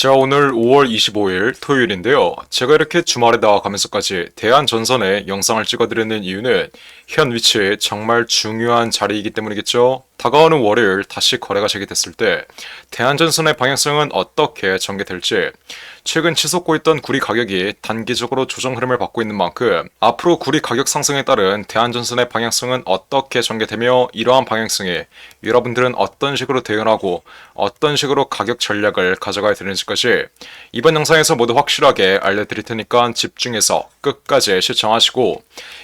자, 오늘 5월 25일 토요일인데요. 제가 이렇게 주말에 나와가면서까지 대한전선의 영상을 찍어드리는 이유는 현 위치에 정말 중요한 자리이기 때문이겠죠. 다가오는 월요일 다시 거래가 재개됐을 때 대한전선의 방향성은 어떻게 전개될지, 최근 치솟고 있던 구리 가격이 단기적으로 조정 흐름을 받고 있는 만큼 앞으로 구리 가격 상승에 따른 대한전선의 방향성은 어떻게 전개되며, 이러한 방향성에 여러분들은 어떤 식으로 대응하고 어떤 식으로 가격 전략을 가져가야 되는지까지 이번 영상에서 모두 확실하게 알려드릴 테니까 집중해서 끝까지 시청하시고,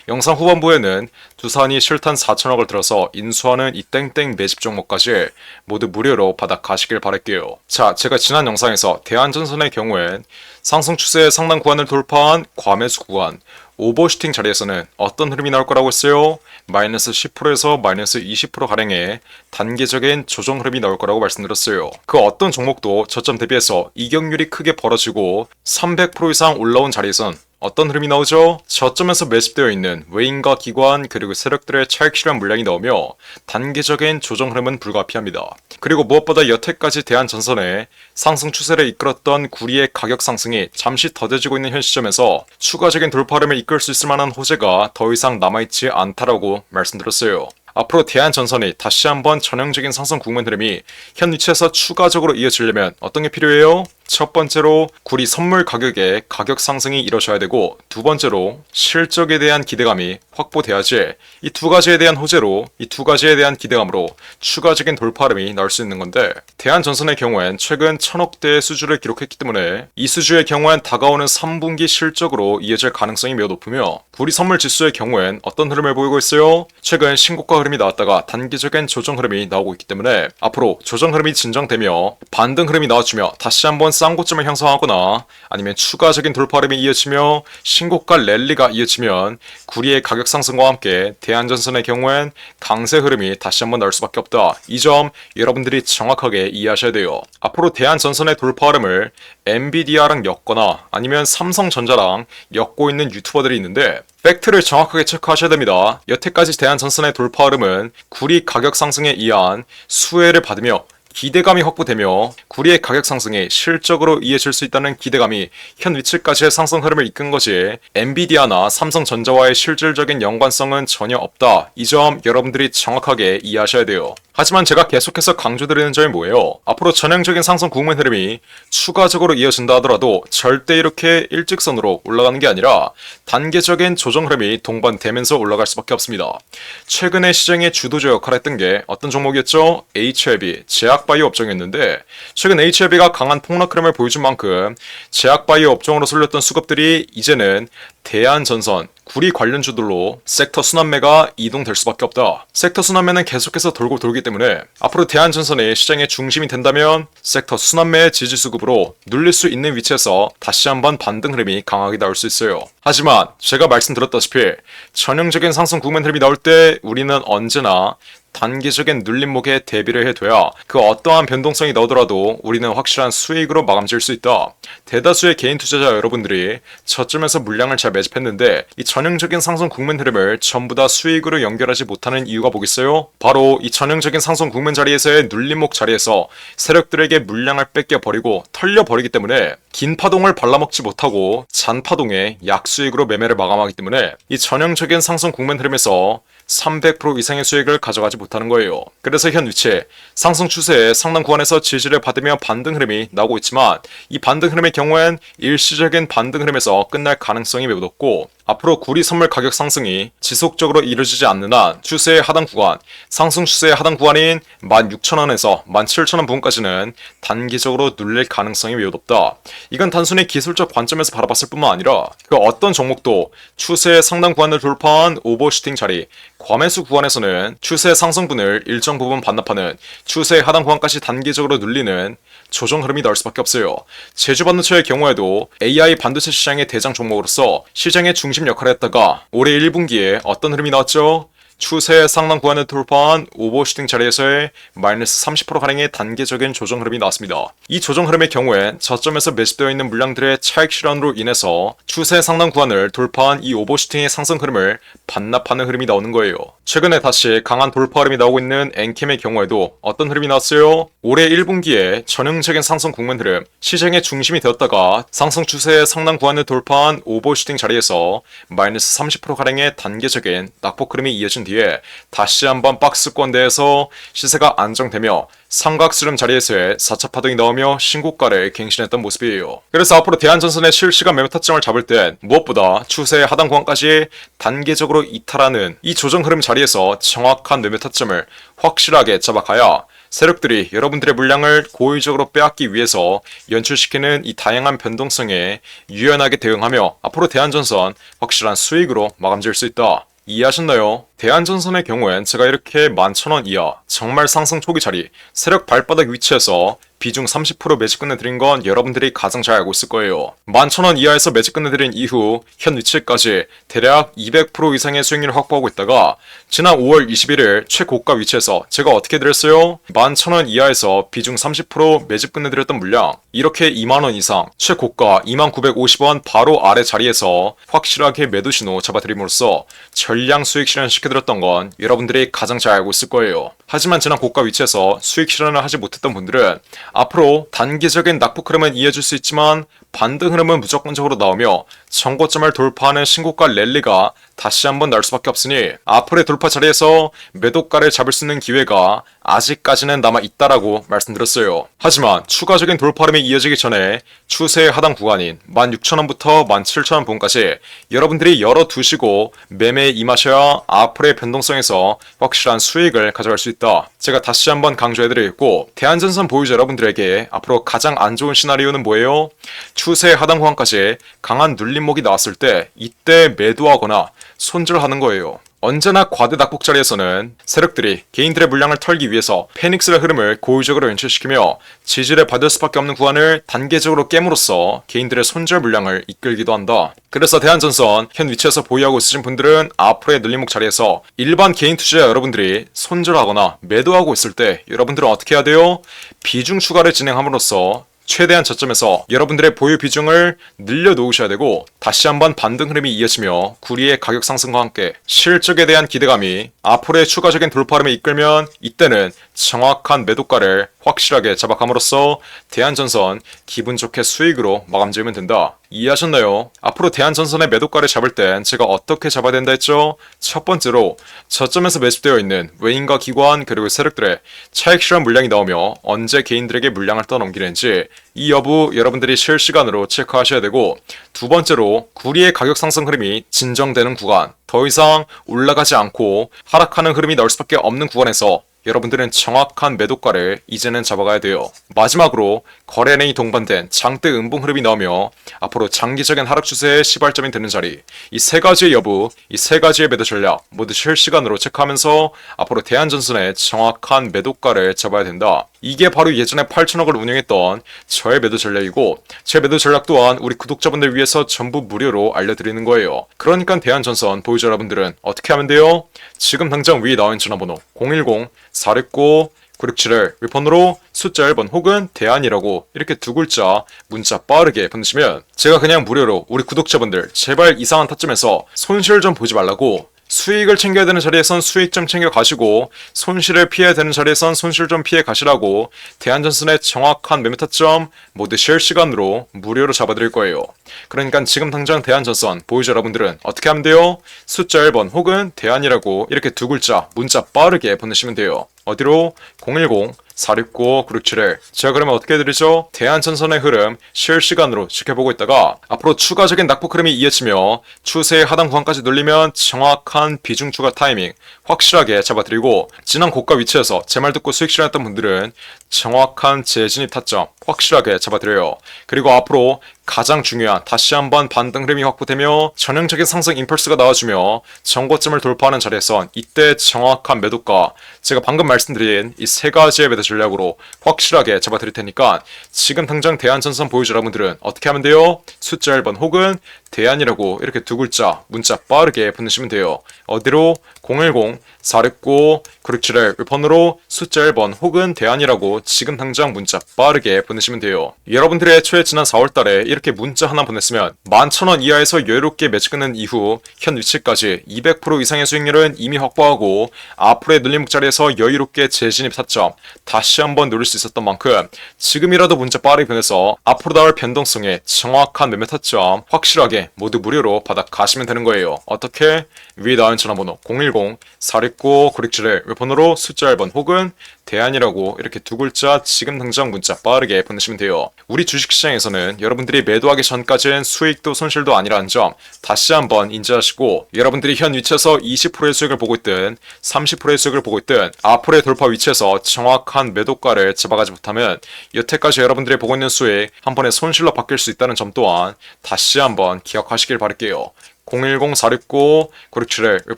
영상 후반부에는 두산이 실탄 4천억을 들어서 인수하는 이 땡땡 매집 종목까지 모두 무료로 받아 가시길 바랄게요. 자, 제가 지난 영상에서 대한전선의 경우엔 상승 추세의 상단 구간을 돌파한 과매수 구간, 오버슈팅 자리에서는 어떤 흐름이 나올 거라고 했어요? 마이너스 10%에서 마이너스 20%가량의 단기적인 조정 흐름이 나올 거라고 말씀드렸어요. 그 어떤 종목도 저점 대비해서 이격률이 크게 벌어지고 300% 이상 올라온 자리에선 어떤 흐름이 나오죠? 저점에서 매집되어 있는 외인과 기관 그리고 세력들의 차익 실현 물량이 나오며 단기적인 조정 흐름은 불가피합니다. 그리고 무엇보다 여태까지 대한전선의 상승 추세를 이끌었던 구리의 가격 상승이 잠시 더뎌지고 있는 현 시점에서 추가적인 돌파 흐름을 이끌 수 있을 만한 호재가 더 이상 남아있지 않다라고 말씀드렸어요. 앞으로 대한전선이 다시 한번 전형적인 상승 국면 흐름이 현 위치에서 추가적으로 이어지려면 어떤 게 필요해요? 첫 번째로 구리 선물 가격의 가격 상승이 이루어져야 되고, 두 번째로 실적에 대한 기대감이 확보돼야지 이 두 가지에 대한 호재로, 이 두 가지에 대한 기대감으로 추가적인 돌파 흐름이 나올 수 있는 건데, 대한전선의 경우엔 최근 1000억대의 수주를 기록했기 때문에 이 수주의 경우엔 다가오는 3분기 실적으로 이어질 가능성이 매우 높으며, 구리 선물 지수의 경우엔 어떤 흐름을 보이고 있어요? 최근 신고가 흐름이 나왔다가 단기적인 조정 흐름이 나오고 있기 때문에 앞으로 조정 흐름이 진정되며 반등 흐름이 나와주며 다시 한번 쌍고점을 형성하거나 아니면 추가적인 돌파 흐름이 이어지며 신고가 랠리가 이어지면 구리의 가격 상승과 함께 대한전선의 경우엔 강세 흐름이 다시 한번 나올 수밖에 없다. 이 점 여러분들이 정확하게 이해하셔야 돼요. 앞으로 대한전선의 돌파 흐름을 엔비디아랑 엮거나 아니면 삼성전자랑 엮고 있는 유튜버들이 있는데, 팩트를 정확하게 체크하셔야 됩니다. 여태까지 대한전선의 돌파 흐름은 구리 가격 상승에 의한 수혜를 받으며 기대감이 확보되며 구리의 가격 상승이 실적으로 이어질 수 있다는 기대감이 현 위치까지의 상승 흐름을 이끈 것이 엔비디아나 삼성전자와의 실질적인 연관성은 전혀 없다. 이 점 여러분들이 정확하게 이해하셔야 돼요. 하지만 제가 계속해서 강조드리는 점이 뭐예요? 앞으로 전형적인 상승 국면 흐름이 추가적으로 이어진다 하더라도 절대 이렇게 일직선으로 올라가는 게 아니라 단계적인 조정 흐름이 동반되면서 올라갈 수밖에 없습니다. 최근에 시장의 주도주 역할을 했던 게 어떤 종목이었죠? HLB, 제약바이오 업종이었는데, 최근 HLB가 강한 폭락 흐름을 보여준 만큼 제약바이오 업종으로 쏠렸던 수급들이 이제는 대한전선, 구리 관련주들로 섹터 순환매가 이동될 수밖에 없다. 섹터 순환매는 계속해서 돌기 때문에 앞으로 대한전선이 시장의 중심이 된다면 섹터 순환매의 지지수급으로 눌릴 수 있는 위치에서 다시 한번 반등 흐름이 강하게 나올 수 있어요. 하지만 제가 말씀드렸다시피 전형적인 상승 국면 흐름이 나올 때 우리는 언제나 단기적인 눌림목에 대비를 해둬야 그 어떠한 변동성이 나오더라도 우리는 확실한 수익으로 마감질 수 있다. 대다수의 개인 투자자 여러분들이 저점에서 물량을 잘 매집했는데 이 전형적인 상승 국면 흐름을 전부 다 수익으로 연결하지 못하는 이유가 뭐겠어요? 바로 이 전형적인 상승 국면 자리에서의 눌림목 자리에서 세력들에게 물량을 뺏겨버리고 털려버리기 때문에 긴 파동을 발라먹지 못하고 잔파동에 약수익으로 매매를 마감하기 때문에 이 전형적인 상승 국면 흐름에서 300% 이상의 수익을 가져가지 못하는 거예요. 그래서 현 위치에 상승 추세의 상단 구간에서 지지를 받으며 반등 흐름이 나오고 있지만, 이 반등 흐름의 경우엔 일시적인 반등 흐름에서 끝날 가능성이 매우 높고, 앞으로 구리 선물 가격 상승이 지속적으로 이루어지지 않는 한 추세의 하단 구간, 상승 추세의 하단 구간인 16,000원에서 17,000원 부근까지는 단기적으로 눌릴 가능성이 매우 높다. 이건 단순히 기술적 관점에서 바라봤을 뿐만 아니라 그 어떤 종목도 추세의 상단 구간을 돌파한 오버슈팅 자리, 과매수 구간에서는 추세 상승분을 일정 부분 반납하는 추세의 하단 구간까지 단기적으로 눌리는 조정 흐름이 나올 수밖에 없어요. 제주반도체의 경우에도 AI 반도체 시장의 대장 종목으로서 시장의 중심 역할을 했다가 올해 1분기에 어떤 흐름이 나왔죠? 추세 상단 구간을 돌파한 오버슈팅 자리에서의 마이너스 30%가량의 단계적인 조정 흐름이 나왔습니다. 이 조정 흐름의 경우엔 저점에서 매집되어 있는 물량들의 차익 실현으로 인해서 추세 상단 구간을 돌파한 이 오버슈팅의 상승 흐름을 반납하는 흐름이 나오는 거예요. 최근에 다시 강한 돌파 흐름이 나오고 있는 엔캠의 경우에도 어떤 흐름이 나왔어요? 올해 1분기에 전형적인 상승 국면 흐름, 시장의 중심이 되었다가 상승 추세의 상단 구간을 돌파한 오버슈팅 자리에서 마이너스 30%가량의 단계적인 낙폭 흐름이 이어진 뒤에 다시 한번 박스권 내에서 시세가 안정되며 삼각수렴 자리에서의 4차 파동이 나오며 신고가를 갱신했던 모습이에요. 그래서 앞으로 대한전선의 실시간 매매 타점을 잡을 땐 무엇보다 추세의 하단 구간까지 단계적으로 이탈하는 이 조정 흐름 자리에서 정확한 매매 타점을 확실하게 잡아가야 세력들이 여러분들의 물량을 고의적으로 빼앗기 위해서 연출시키는 이 다양한 변동성에 유연하게 대응하며 앞으로 대한전선 확실한 수익으로 마감지을 수 있다. 이해하셨나요? 대한전선의 경우엔 제가 이렇게 11,000원 이하 정말 상승 초기 자리 세력 발바닥 위치에서 비중 30% 매집 끝내드린 건 여러분들이 가장 잘 알고 있을 거예요. 11,000원 이하에서 매집 끝내드린 이후 현 위치까지 대략 200% 이상의 수익률을 확보하고 있다가 지난 5월 21일 최고가 위치에서 제가 어떻게 드렸어요? 11,000원 이하에서 비중 30% 매집 끝내드렸던 물량 이렇게 2만원 이상 최고가 2950원 바로 아래 자리에서 확실하게 매도 신호 잡아드림으로써 전량 수익 실현시켜드렸던 건 여러분들이 가장 잘 알고 있을 거예요. 하지만 지난 고가 위치에서 수익 실현을 하지 못했던 분들은 앞으로 단기적인 낙폭 흐름은 이어질 수 있지만 반등 흐름은 무조건적으로 나오며 정고점을 돌파하는 신고가 랠리가 다시 한번 나올 수밖에 없으니 앞으로의 돌파 자리에서 매도가를 잡을 수 있는 기회가 아직까지는 남아있다라고 말씀드렸어요. 하지만 추가적인 돌파 흐름이 이어지기 전에 추세의 하단 구간인 16,000원부터 17,000원 부분까지 여러분들이 열어두시고 매매에 임하셔야 앞으로의 변동성에서 확실한 수익을 가져갈 수 있다. 제가 다시 한번 강조해드리겠고 대한전선 보유자 여러분들에게 앞으로 가장 안 좋은 시나리오는 뭐예요? 추세의 하단 구간까지 강한 눌림목이 나왔을 때 이때 매도하거나 손절하는 거예요. 언제나 과대 낙폭 자리에서는 세력들이 개인들의 물량을 털기 위해서 페닉스의 흐름을 고의적으로 연출시키며 지지를 받을 수밖에 없는 구간을 단계적으로 깨므로써 개인들의 손절 물량을 이끌기도 한다. 그래서 대한전선 현 위치에서 보유하고 있으신 분들은 앞으로의 눌림목 자리에서 일반 개인 투자자 여러분들이 손절하거나 매도하고 있을 때 여러분들은 어떻게 해야 돼요? 비중 추가를 진행함으로써 최대한 저점에서 여러분들의 보유 비중을 늘려놓으셔야 되고 다시 한번 반등 흐름이 이어지며 구리의 가격 상승과 함께 실적에 대한 기대감이 앞으로의 추가적인 돌파 흐름을 이끌면 이때는 정확한 매도가를 확실하게 잡아감으로써 대한전선 기분 좋게 수익으로 마감 지으면 된다. 이해하셨나요? 앞으로 대한전선의 매도가를 잡을 땐 제가 어떻게 잡아야 된다 했죠? 첫 번째로 저점에서 매집되어 있는 외인과 기관 그리고 세력들의 차익 실현 물량이 나오며 언제 개인들에게 물량을 떠넘기는지 이 여부 여러분들이 실시간으로 체크하셔야 되고 두 번째로 구리의 가격 상승 흐름이 진정되는 구간 더 이상 올라가지 않고 하락하는 흐름이 나올 수밖에 없는 구간에서 여러분들은 정확한 매도가를 이제는 잡아가야 돼요. 마지막으로 거래량이 동반된 장대 음봉 흐름이 나오며 앞으로 장기적인 하락 추세의 시발점이 되는 자리 이 세 가지의 여부, 이 세 가지의 매도 전략 모두 실시간으로 체크하면서 앞으로 대한전선의 정확한 매도가를 잡아야 된다. 이게 바로 예전에 8천억을 운영했던 저의 매도 전략이고 제 매도 전략 또한 우리 구독자분들 위해서 전부 무료로 알려드리는 거예요. 그러니까 대한전선 보유자 여러분들은 어떻게 하면 돼요? 지금 당장 위에 나와 있는 전화번호 010-469-9671 위폰으로 숫자 1번 혹은 대안이라고 이렇게 두 글자 문자 빠르게 보내시면 제가 그냥 무료로 우리 구독자분들 제발 이상한 타점에서 손실 좀 보지 말라고 수익을 챙겨야 되는 자리에선 수익 좀 챙겨 가시고 손실을 피해야 되는 자리에선 손실 좀 피해 가시라고 대한전선의 정확한 매매 타점 모두 실시간으로 무료로 잡아드릴 거예요. 그러니까 지금 당장 대한전선 보유자 여러분들은 어떻게 하면 돼요? 숫자 1번 혹은 대안이라고 이렇게 두 글자 문자 빠르게 보내시면 돼요. 어디로? 010-469-9671 제가 그러면 어떻게 해드리죠? 대한전선의 흐름 실시간으로 지켜보고 있다가 앞으로 추가적인 낙폭 흐름이 이어지며 추세의 하단 구간까지 눌리면 정확한 비중 추가 타이밍 확실하게 잡아드리고 지난 고가 위치에서 제 말 듣고 수익 실현했던 분들은 정확한 재진입 타점 확실하게 잡아드려요. 그리고 앞으로 가장 중요한 다시 한번 반등 흐름이 확보되며 전형적인 상승 임펄스가 나와주며 정고점을 돌파하는 자리에선 이때 정확한 매도가 제가 방금 말씀드린 이 세 가지의 매도 전략으로 확실하게 잡아드릴 테니까 지금 당장 대한전선 보유자 여러분들은 어떻게 하면 돼요? 숫자 1번 혹은 대안이라고 이렇게 두 글자 문자 빠르게 보내시면 돼요. 어디로? 010-469-9671 번호로 숫자 1번 혹은 대안이라고 지금 당장 문자 빠르게 보내시면 돼요. 여러분들의 애초에 지난 4월달에 이렇게 문자 하나 보냈으면 11,000원 이하에서 여유롭게 매치 끊는 이후 현 위치까지 200% 이상의 수익률은 이미 확보하고 앞으로의 눌림목 자리에서 여유롭게 재진입 타점 다시 한번 노릴 수 있었던 만큼 지금이라도 문자 빠르게 보내서 앞으로 나올 변동성에 정확한 매매 타점 확실하게 모두 무료로 받아 가시면 되는 거예요. 어떻게? 위에 나온 전화번호 010-469-9671 번호로 숫자 1번 혹은 대안이라고 이렇게 두 글자 지금 당장 문자 빠르게 보내시면 돼요. 우리 주식시장에서는 여러분들이 매도하기 전까지는 수익도 손실도 아니라는 점 다시 한번 인지하시고 여러분들이 현 위치에서 20%의 수익을 보고 있든 30%의 수익을 보고 있든 앞으로의 돌파 위치에서 정확한 매도가를 잡아가지 못하면 여태까지 여러분들이 보고 있는 수익 한 번에 손실로 바뀔 수 있다는 점 또한 다시 한번 기억하시길 바랄게요. 010-469-9671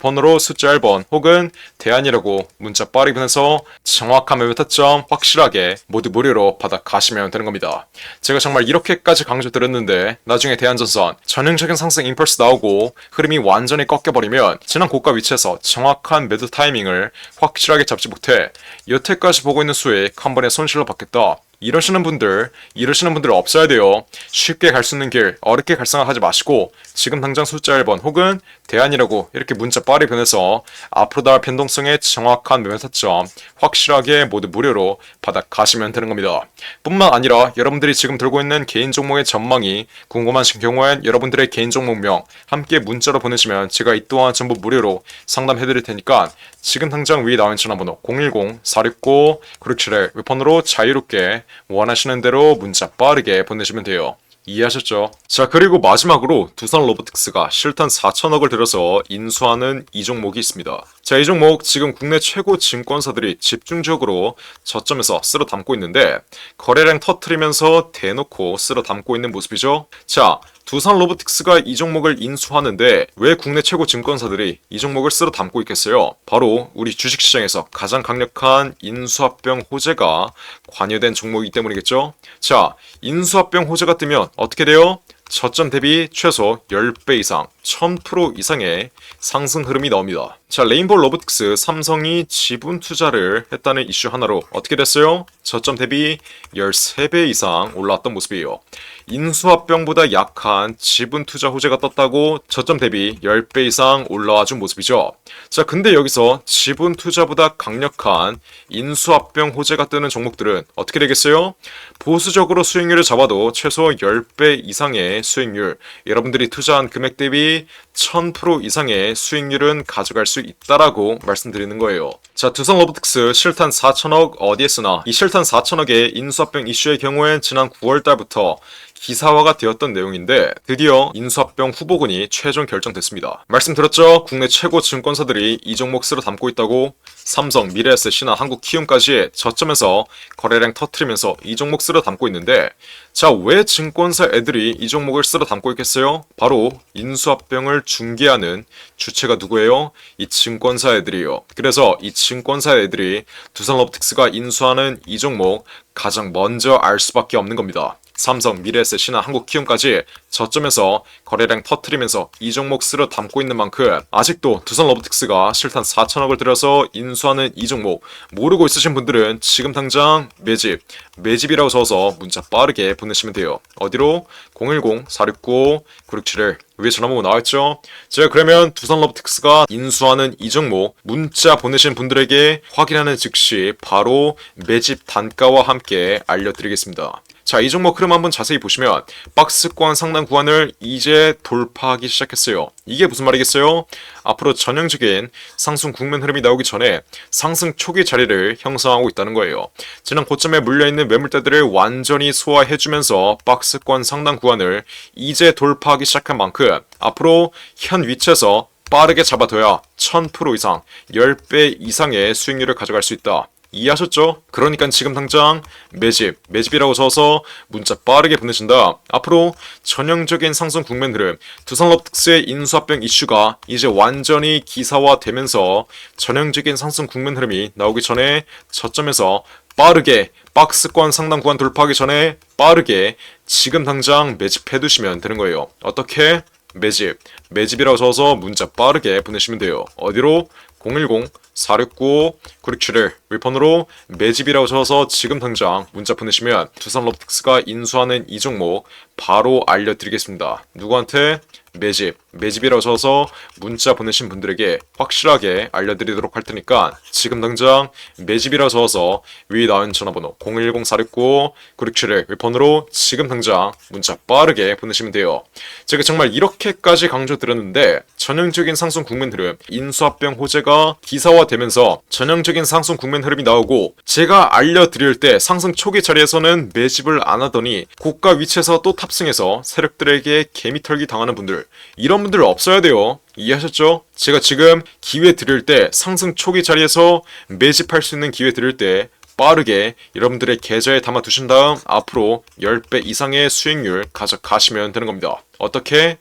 번호로 숫자 1번 혹은 대안이라고 문자 빠르게 보내서 정확한 매매 타점 확실하게 모두 무료로 받아 가시면 되는 겁니다. 제가 정말 이렇게까지 강조드렸는데 나중에 대안전선 전형적인 상승 임펄스 나오고 흐름이 완전히 꺾여버리면 지난 고가 위치에서 정확한 매도 타이밍을 확실하게 잡지 못해 여태까지 보고 있는 수익 한 번에 손실로 받겠다. 이러시는 분들 없어야 돼요. 쉽게 갈 수 있는 길 어렵게 갈 생각하지 마시고 지금 당장 숫자 1번 혹은 대안이라고 이렇게 문자 빠르게 보내서 앞으로 나올 변동성의 정확한 매매 타점 확실하게 모두 무료로 받아 가시면 되는 겁니다. 뿐만 아니라 여러분들이 지금 들고 있는 개인 종목의 전망이 궁금하신 경우엔 여러분들의 개인 종목명 함께 문자로 보내시면 제가 이 또한 전부 무료로 상담해 드릴 테니까 지금 당장 위에 나온 전화번호 010-469-9671 번호로 자유롭게 원하시는 대로 문자 빠르게 보내시면 돼요. 이해하셨죠? 자, 그리고 마지막으로 두산 로보틱스가 실탄 4천억을 들여서 인수하는 이 종목이 있습니다. 자, 이 종목 지금 국내 최고 증권사들이 집중적으로 저점에서 쓸어 담고 있는데 거래량 터트리면서 대놓고 쓸어 담고 있는 모습이죠. 자, 두산 로보틱스가 이 종목을 인수하는데 왜 국내 최고 증권사들이 이 종목을 쓸어 담고 있겠어요? 바로 우리 주식시장에서 가장 강력한 인수합병 호재가 관여된 종목이기 때문이겠죠? 자, 인수합병 호재가 뜨면 어떻게 돼요? 저점 대비 최소 10배 이상, 1000% 이상의 상승 흐름이 나옵니다. 자, 레인보우 로보틱스 삼성이 지분 투자를 했다는 이슈 하나로 어떻게 됐어요? 저점 대비 13배 이상 올라왔던 모습이에요. 인수합병보다 약한 지분 투자 호재가 떴다고 저점 대비 10배 이상 올라와 준 모습이죠. 자, 근데 여기서 지분 투자보다 강력한 인수합병 호재가 뜨는 종목들은 어떻게 되겠어요? 보수적으로 수익률을 잡아도 최소 10배 이상의 수익률, 여러분들이 투자한 금액 대비 1000% 이상의 수익률은 가져갈 수 있다라고 말씀드리는 거예요. 자, 두산 로보틱스 실탄 4천억 어디에 쓰나? 이 실탄 4천억의 인수합병 이슈의 경우엔 지난 9월 달부터 기사화가 되었던 내용인데 드디어 인수합병 후보군이 최종 결정됐습니다. 말씀드렸죠? 국내 최고 증권사들이 이 종목 쓸어 담고 있다고. 삼성, 미래에셋, 신한, 한국키움까지 저점에서 거래량 터트리면서 이 종목 쓸어 담고 있는데 자, 왜 증권사 애들이 이 종목을 쓸어 담고 있겠어요? 바로 인수합병을 중개하는 주체가 누구예요? 이 증권사 애들이에요. 그래서 이 증권사 애들이 두산 로보틱스가 인수하는 이 종목 가장 먼저 알 수밖에 없는 겁니다. 삼성, 미래에셋, 신한, 한국키움까지 저점에서 거래량 터트리면서 이 종목 쓸어 담고 있는 만큼 아직도 두산 로보틱스가 실탄 4천억을 들여서 인수하는 이 종목 모르고 있으신 분들은 지금 당장 매집이라고 적어서 문자 빠르게 보내시면 돼요. 어디로? 010-469-9671 위에 전화번호 나와있죠? 제가 그러면 두산 로보틱스가 인수하는 이 종목 문자 보내신 분들에게 확인하는 즉시 바로 매집 단가와 함께 알려드리겠습니다. 자, 이 종목 흐름 한번 자세히 보시면 박스권 상단 구간을 이제 돌파하기 시작했어요. 이게 무슨 말이겠어요? 앞으로 전형적인 상승 국면 흐름이 나오기 전에 상승 초기 자리를 형성하고 있다는 거예요. 지난 고점에 물려있는 매물대들을 완전히 소화해주면서 박스권 상단 구간을 이제 돌파하기 시작한 만큼 앞으로 현 위치에서 빠르게 잡아둬야 1000% 이상, 10배 이상의 수익률을 가져갈 수 있다. 이해하셨죠? 그러니까 지금 당장 매집이라고 적어서 문자 빠르게 보내신다. 앞으로 전형적인 상승 국면 흐름, 두산 로보틱스의 인수합병 이슈가 이제 완전히 기사화되면서 전형적인 상승 국면 흐름이 나오기 전에 저점에서 빠르게 박스권 상단 구간 돌파하기 전에 빠르게 지금 당장 매집해 두시면 되는 거예요. 어떻게? 매집이라고 적어서 문자 빠르게 보내시면 돼요. 어디로? 010-469-9671 위폰으로 매집이라고 적어서 지금 당장 문자 보내시면 두산 로보틱스가 인수하는 이 종목 바로 알려드리겠습니다. 누구한테? 매집이라고 적어서 문자 보내신 분들에게 확실하게 알려드리도록 할 테니까 지금 당장 매집이라고 적어서 위 나온 전화번호 010-469-9671 위폰으로 지금 당장 문자 빠르게 보내시면 돼요. 제가 정말 이렇게까지 강조드렸는데 전형적인 상승 국면 흐름, 인수합병 호재가 기사화되면서 전형적인 상승 국면 흐름이 나오고 제가 알려드릴 때 상승 초기 자리에서는 매집을 안 하더니 고가 위치에서 또 탑승해서 세력들에게 개미털기 당하는 분들, 이런 분들 없어야 돼요. 이해하셨죠? 제가 지금 기회 드릴 때 상승 초기 자리에서 매집할 수 있는 기회 드릴 때 빠르게 여러분들의 계좌에 담아 두신 다음 앞으로 10배 이상의 수익률 가져가시면 되는 겁니다. 어떻게?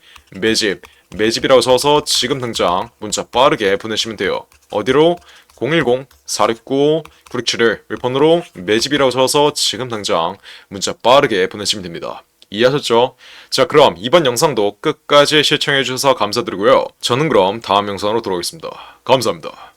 매집이라고 적어서 지금 당장 문자 빠르게 보내시면 돼요. 어디로? 010-469-9671 위폰으로 매집이라고 적어서 지금 당장 문자 빠르게 보내시면 됩니다. 이해하셨죠? 자, 그럼 이번 영상도 끝까지 시청해주셔서 감사드리고요. 저는 그럼 다음 영상으로 돌아오겠습니다. 감사합니다.